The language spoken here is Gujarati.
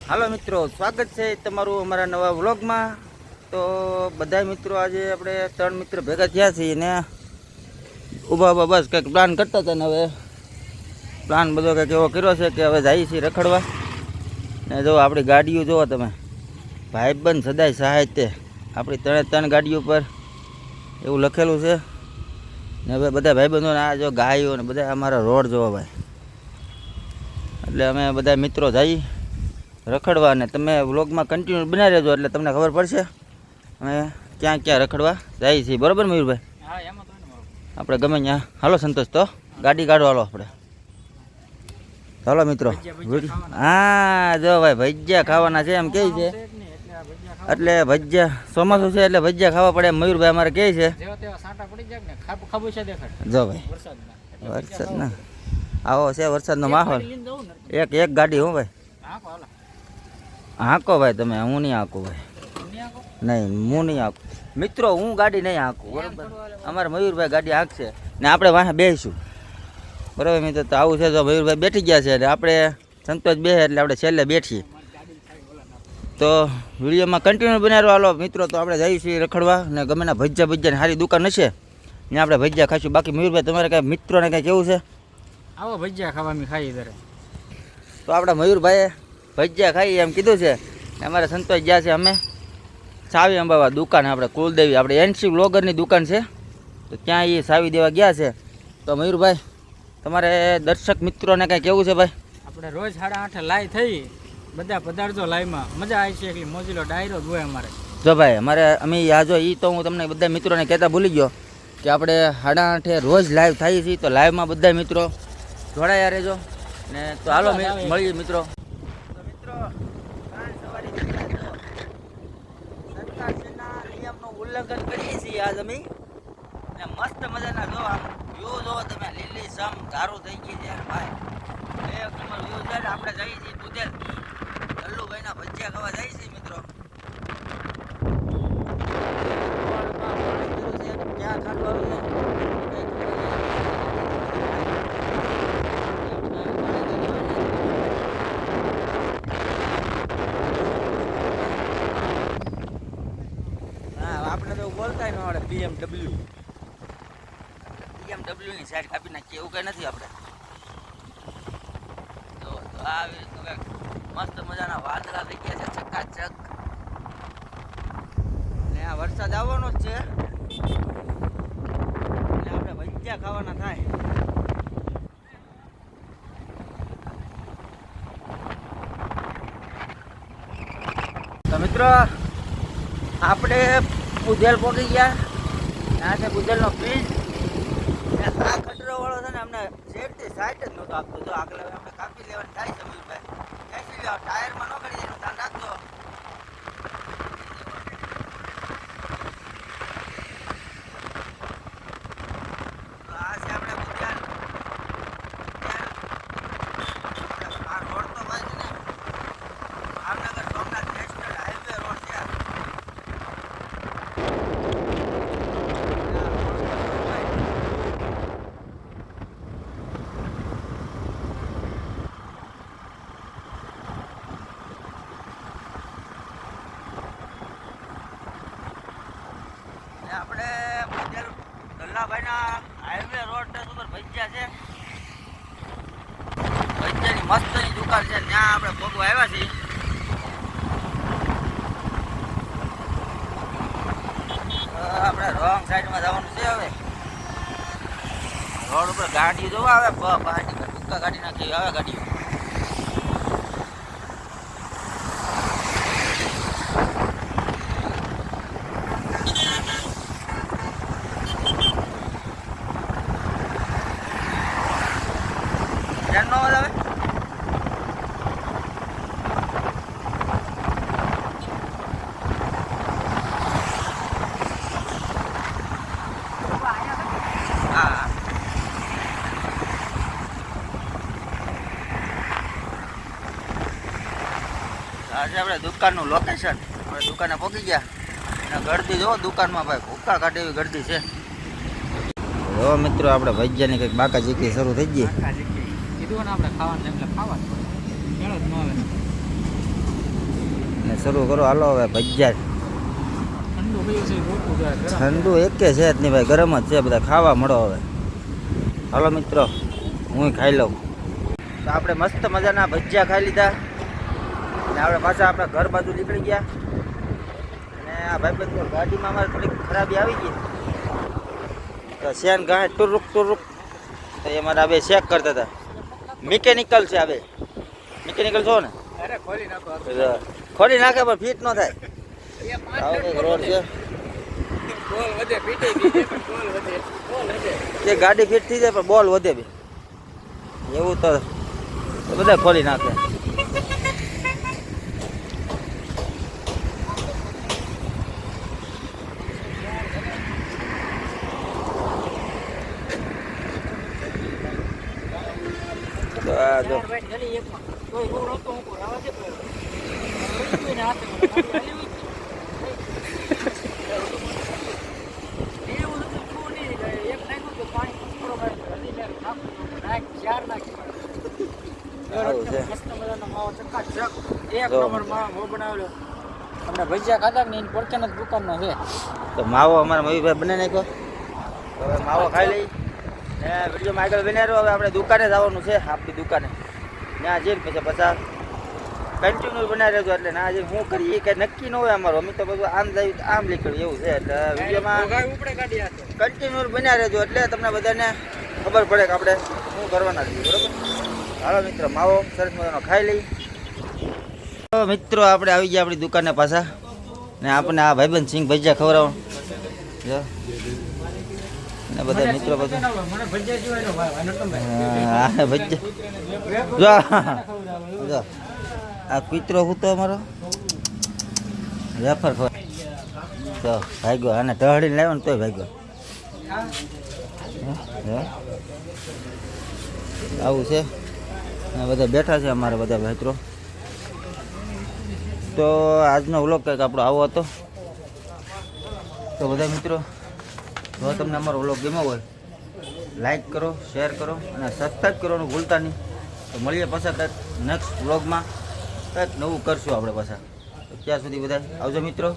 હાલો મિત્રો, સ્વાગત છે તમારું અમારા નવા વ્લોગમાં. તો બધા મિત્રો આજે આપણે 3 મિત્ર ભેગા થયા છીએ ને ઊભા બસ કંઈક પ્લાન કરતા હતા ને હવે પ્લાન બધો કંઈક એવો કર્યો છે કે હવે જઈએ છીએ રખડવા. ને જો આપણી ગાડીઓ જુઓ તમે, ભાઈબંધ સદાય સહાય તે આપણી 3 ગાડીઓ પર એવું લખેલું છે. ને હવે બધા ભાઈબંધોને આ જો ગાયો ને બધા અમારા રોડ જોવા ભાઈ, એટલે અમે બધા મિત્રો જઈએ રખડવા. ને તમે વ્લોગમાં કન્ટિન્યુ બનાવી રહેજો એટલે તમને ખબર પડશે અમે ક્યાં ક્યાં રખડવા જઈએ છીએ. બરાબર મયુરભાઈ? આપણે ગમે ત્યાં હાલો સંતોષ, તો ગાડી કાઢો હાલો આપણે. ચાલો મિત્રો. હા જો ભાઈ ભજીયા ખાવાના છે એમ કહે છે, એટલે ભજીયા ચોમાસું છે એટલે ભજીયા ખાવા પડે એમ મયુરભાઈ અમારે કહે છે. જો ભાઈ વરસાદ ના આવો છે, વરસાદનો માહોલ. એક ગાડી હું ભાઈ હાંકો ભાઈ તમે, હું નહીં હાંકું ભાઈ, નહીં હું નહીં હાંકું મિત્રો, હું ગાડી નહીં હાંકું. બરાબર, અમારે મયુરભાઈ ગાડી હાંકશે ને આપણે વાંહે બેસીશું. બરાબર મિત્રો, તો આવું છે. જો મયુરભાઈ બેઠી ગયા છે એટલે આપણે સંતોષ બેસે એટલે આપણે છેલ્લે બેઠીએ. તો વિડીયોમાં કન્ટિન્યુ બનાવ્યો હાલો મિત્રો. તો આપણે જઈશું રખડવા ને ગમે ના ભજીયાની સારી દુકાન હશે ને આપણે ભજીયા ખાઈશું. બાકી મયુરભાઈ તમારે કાંઈ મિત્રોને કાંઈ કેવું છે? આવો ભજીયા ખાવા ખાઈ ઘરે. તો આપણા મયુરભાઈએ ભજીયા ખાઈ એમ કીધું છે ને અમારે સંતોષ ગયા છે અમે સાવી અંબાવા દુકાન, આપણે કુલદેવી આપણે એનસી વ્લોગરની દુકાન છે, તો ત્યાં એ સાવી દેવા ગયા છે. તો મયુરભાઈ તમારે દર્શક મિત્રોને કાંઈ કેવું છે ભાઈ? આપણે રોજ 8:30 લાઈવ થઈ, બધા પધારજો લાઈવમાં, મજા આવી છે. એકલી મોજીલો ડાયરો જ હોય અમારે. જો ભાઈ અમારે અમે આ જો એ તો હું તમને બધા મિત્રોને કહેતા ભૂલી ગયો કે આપણે 8:30 રોજ લાઈવ થઈએ છીએ. તો લાઈવમાં બધા મિત્રો જોડાયા રહેજો ને. તો હાલો મળીએ મિત્રો. ઉલ્લંઘન કરીએ છીએ આજ અમે ને મસ્ત મજાના જો આમ વ્યૂ જો તમે, લીલી સમ ધારું થઈ ગઈ છે ભાઈ, એક નંબર વ્યૂ છે. આપણે જઈએ છીએ દુધેલ ગલ્લુભાઈના ભજીયા ખાવા જઈએ છીએ મિત્રો. ક્યાં ખાવાનું આપણે તો બોલતા ન આવડે. BMW ની સાઈડ કાપી નાખીએ એવું કઈ નથી આપણે. તો આવી મસ્ત મજાના વાદળા થઈ ગયા છે ચકાચક, ને આ વરસાદ આવવાનો જ છે એટલે આપણે ભજીયા ખાવાના થાય. તો મિત્રો આપણે બુધેલ પહોંચી ગયા. આ છે બુધેલનો બ્રિજ. આ કચરો વાળો છે ને અમને સેફટી સાઈડ જ નહોતો આપતો. જો આગળ આપણે કાપી લેવાનું થાય છે મયુરભાઈ, ટાયરમાં ન કરી દેવાનું, ધ્યાન રાખજો. આ છે આપણે બુધેલ. આ રોડ તો ભાઈ છે ને Bhavnagar Somnath national highway road છે. આપણે ગલ્લાભાઈના હાઈવે રોડ ઉપર ભજીયા છે, ભજીયાની મસ્તની દુકાન છે, ત્યાં આપણે ભોગવા આવ્યા છીએ. આપણે રોંગ સાઈડમાં જવાનું છે. હવે રોડ ઉપર ગાડીઓ જોવા આવે, ગાડી ટૂંકા કાઢી નાખી આવે ગાડીઓ. નો અવાજ આવે? હા આજે આપણે દુકાનનું લોકેશન, આપણે દુકાને પહોંચી ગયા અને ગળદી જો દુકાનમાં ભાઈ ભૂકા કાઢે એવી ગળદી છે. જો મિત્રો આપણે ભજીયાની કંઈક બાકા ચીકી શરૂ થઈ ગઈ. કીધું ને આપણે ખાવાનું એટલે ખાવા જ પડે, મેળો જ ન આવે. શરૂ કરો હાલો હવે ભજીયા. ઠંડુ કયું છે ગોતું જાય ગરમ. ઠંડુ એકે છે જ નહીં ભાઈ, ગરમ જ છે. બધા ખાવા મળો હવે. હાલો મિત્રો, હું ખાઈ લઉં. તો આપણે મસ્ત મજાના ભજીયા ખાઈ લીધા અને આપણે પાછા આપણા ઘર બાજુ નીકળી ગયા. અને આ ભાઈબંધ ગાડીમાં અમારે થોડીક ખરાબી આવી ગઈ, તો શેન ગાય ટુરુક ટુરુક, તો એ મારા બે ચેક કરતા હતા. મિકેનિકલ છે આ બે, મિકેનિકલ છો ને? અરે ખોલી નાખો. ખોલી નાખે પણ ફિટ ન થાય. આવો કંઈક રોડ છે. બોલ વધે પીટી ગઈ પણ બોલ વધે. એ ગાડી ફિટ થઈ જાય પણ બોલ વધે બી, એવું તો બધા ખોલી નાખે. તો આ જો આવું છે. ભજીયા ખાતા ને એની પડકે જ દુકાનનો છે. તો માવો અમારા મયુભાઈ બને નાખ્યો. હવે માવો ખાઈ લઈ ને વિડીયોમાં આગળ બનાવ્યો. હવે આપણે દુકાને જવાનું છે, આપણી દુકાને. ત્યાં જઈને પછી કન્ટિન્યુ બનાવી રહેજો. એટલે ના જઈને શું કરીએ એ કંઈ નક્કી ન હોય અમારું. અમે તો બધું આમ જાય આમ નીકળ્યું એવું છે. એટલે વિડીયોમાં કન્ટિન્યુ બનાવી રહેજો, એટલે તમને બધાને ખબર પડે કે આપણે શું કરવાના છીએ. બરાબર? હાલો મિત્રો, માવો સરસ મજાનો ખાઈ લઈ. તો મિત્રો આપણે આવી ગયા આપણી દુકાને પાછા, ને આપણને આ ભાઈબંધ સિંહ ભજીયા ખવડાવો જો. ને બધા મિત્રો બધા મને ભજીયા જીવાય હા ભજીયા જો. આ કૂતરો હું તો અમારો વેફર તો ભાગ્યો, આને ટહડીને લાવ્યો ને તોય ભાગ્યો. આવું છે. બધા બેઠા છે અમારા બધા મિત્રો. તો આજનો વ્લોગ કંઈક આપણો આવો હતો. તો બધા મિત્રો, જો તમને અમારો વ્લોગ ગમ્યો હોય, લાઈક કરો, શેર કરો અને સબસ્ક્રાઈબ કરવાનું ભૂલતા નહીં. તો મળીએ પાછા કંઈક નેક્સ્ટ વ્લોગમાં, કંઈક નવું કરશું આપણે પાછા. તો ત્યાં સુધી બધા આવજો મિત્રો.